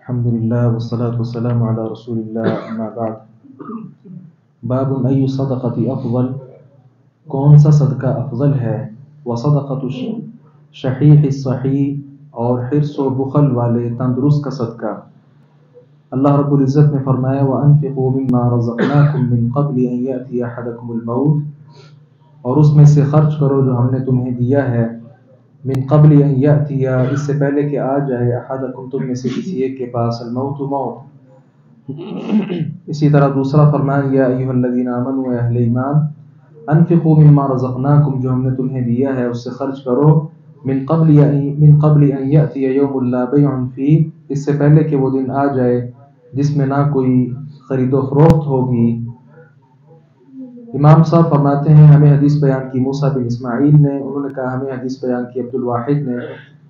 الحمدللہ والصلاة والسلام علی رسول اللہ اما بعد باب ای صدقۃ افضل، کون سا صدقہ افضل ہے؟ وصدقۃ شحیح الصحیح، اور حرص و بخل والے تندرست کا صدقہ۔ اللہ رب العزت نے فرمایا وَأَنفِقُوا مِمَّا رَزَقْنَاكُم مِّن قَبْلِ أَن يَأْتِيَ أَحَدَكُمُ الْمَوْتُ، اور اس میں سے خرچ کرو جو ہم نے تمہیں دیا ہے، من قبل ان یأتی، اس سے پہلے کہ آ جائے، احدکم تم میں سے کسی ایک کے پاس، الموت موت۔ اسی طرح دوسرا فرمان یا ایھا الذین آمنوا، اے اہل ایمان، انفقوا مما رزقناکم، جو ہم نے تمہیں دیا ہے اس سے خرچ کرو، من قبل ان یأتی یوم لا بیع فیہ، اس سے پہلے کہ وہ دن آ جائے جس میں نہ کوئی خرید و فروخت ہوگی۔ امام صاحب فرماتے ہیں ہمیں حدیث بیان کی موسیٰ بن اسماعیل نے، انہوں نے کہا ہمیں حدیث بیان کی عبد الواحد نے،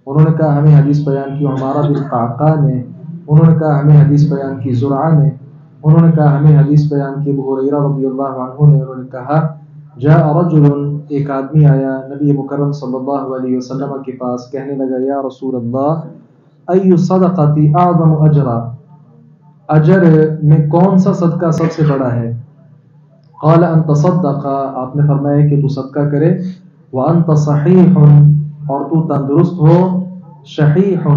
انہوں نے کہا ہمیں حدیث بیان کی عمارہ بن قعقاع نے، انہوں نے کہا ہمیں حدیث بیان کی زرعہ نے، انہوں نے کہا ہمیں حدیث بیان کی ابو ہریرہ رضی اللہ عنہ نے، انہوں نے کہا جاء رجل، ایک آدمی آیا نبی مکرم صلی اللہ علیہ وسلم کے پاس، کہنے لگا یا رسول اللہ ای الصدقۃ اعظم اجرا، اجر میں کون سا صدقہ سب سے بڑا ہے؟ قال ان تصدق، آپ نے فرمایا کہ تو صدقہ کرے، وانت صحیح، اور تو تندرست ہو، شحیح،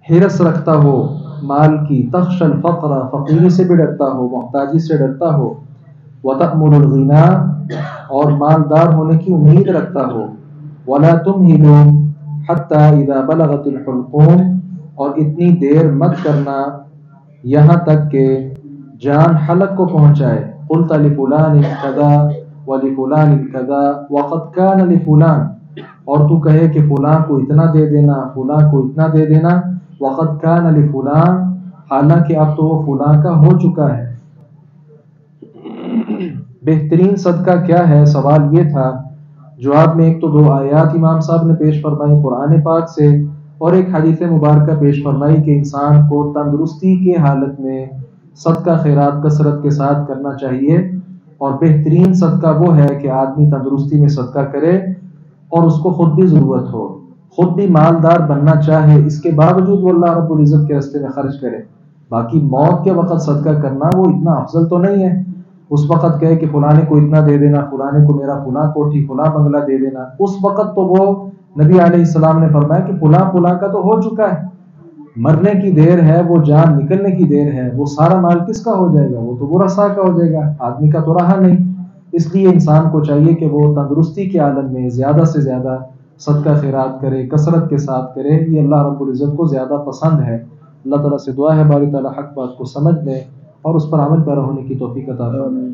حرص رکھتا ہو مال کی، تخشى الفقر، فقیری سے بھی ڈرتا ہو، محتاجی سے ڈرتا ہو، وتأمل الغنى، اور مالدار ہونے کی امید رکھتا ہو، ولا تمهل حتى اذا بلغت الحلقوم، اور اتنی دیر مت کرنا یہاں تک کہ جان حلق کو پہنچائے، قلت لفلان کذا ولفلان کذا وقد كان لفلان، اور تو کہے کہ فلاں کو اتنا دے دینا، فلاں کو اتنا دے دینا، وقد كان لفلان، حالانکہ اب تو وہ فلاں کا ہو چکا ہے۔ بہترین صدقہ کیا ہے؟ سوال یہ تھا۔ جواب میں ایک تو دو آیات امام صاحب نے پیش فرمائی قرآن پاک سے، اور ایک حدیث مبارکہ پیش فرمائی کہ انسان کو تندرستی کے حالت میں صدقہ خیرات کثرت کے ساتھ کرنا چاہیے، اور بہترین صدقہ وہ ہے کہ آدمی تندرستی میں صدقہ کرے اور اس کو خود بھی ضرورت ہو، خود بھی مالدار بننا چاہے، اس کے باوجود وہ اللہ رب العزت کے راستے میں خرچ کرے۔ باقی موت کے وقت صدقہ کرنا وہ اتنا افضل تو نہیں ہے، اس وقت کہے کہ فلانے کو اتنا دے دینا، فلانے کو میرا فلاں کوٹھی فلاں بنگلہ دے دینا، اس وقت تو وہ نبی علیہ السلام نے فرمایا کہ فلاں فلاں کا تو ہو چکا ہے، مرنے کی دیر ہے، وہ جان نکلنے کی دیر ہے، وہ سارا مال کس کا ہو جائے گا؟ وہ تو ورثاء کا ہو جائے گا، آدمی کا تو رہا نہیں۔ اس لیے انسان کو چاہیے کہ وہ تندرستی کے عالم میں زیادہ سے زیادہ صدقہ خیرات کرے، کثرت کے ساتھ کرے، یہ اللہ رب العزت کو زیادہ پسند ہے۔ اللہ تعالیٰ سے دعا ہے باری تعالیٰ حق بات کو سمجھ لے اور اس پر عمل پیرا ہونے کی توفیق عطا فرمائے۔